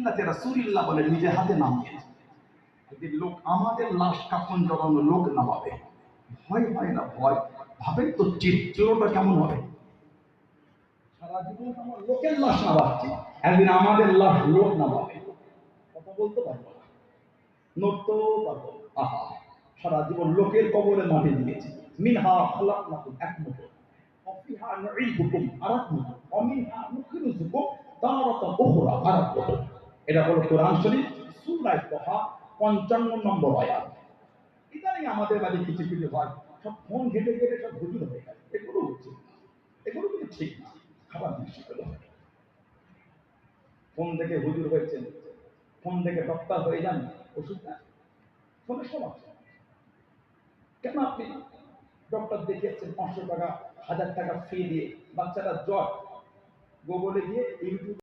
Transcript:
মিল্লাতে রাসূলিল্লাহ বলে নিজে হাতে নামিয়েছে। যদি লোক আমাদের লাশ কাফন জড়ানো লোক নামাবে, ভয় হয় না? ভয় ভাবেন তো চিত্রটা কেমন হবে? সারা জীবন আমার লোকের লাশ নামাচ্ছি, একদিন আমাদের লাশ লোক নামাবে, কথা বলতে পারবো না, নড়তেও পারবো না। আহা, সারা জীবন লোকের কবরে মাটি দিয়েছি। মিনহা খালাকনাকুম, এক মুঠো, অফিহা নুঈদুকুম, আরেক মুঠো, অমিনহা নুখরিজুকুম তারাতান উখরা, আরেক মুঠো। এটা হলো কোরআন শরীফ সূরা তাহা 55 নম্বর আয়াত। ইদানিং আমাদের বাড়ি কিছু কিছু হয়, সব ফোন ঘেটে ঘেটে সব হুজুর হয়ে গেছে। এগুলো উচিত না, এগুলো কিন্তু ঠিক না, খাবার জিনিস এগুলো। ফোন থেকে হুজুর হয়েছেন, ফোন থেকে ডক্টর হয়ে যান, ওষুধ না, ফোনে সব আছে। কেন আপনি ডক্টর দেখিয়েছেন 500 টাকা 1000 টাকা ফি দিয়ে, বাচ্চাটা জ্বর, গুগলে গিয়ে ইউটিউব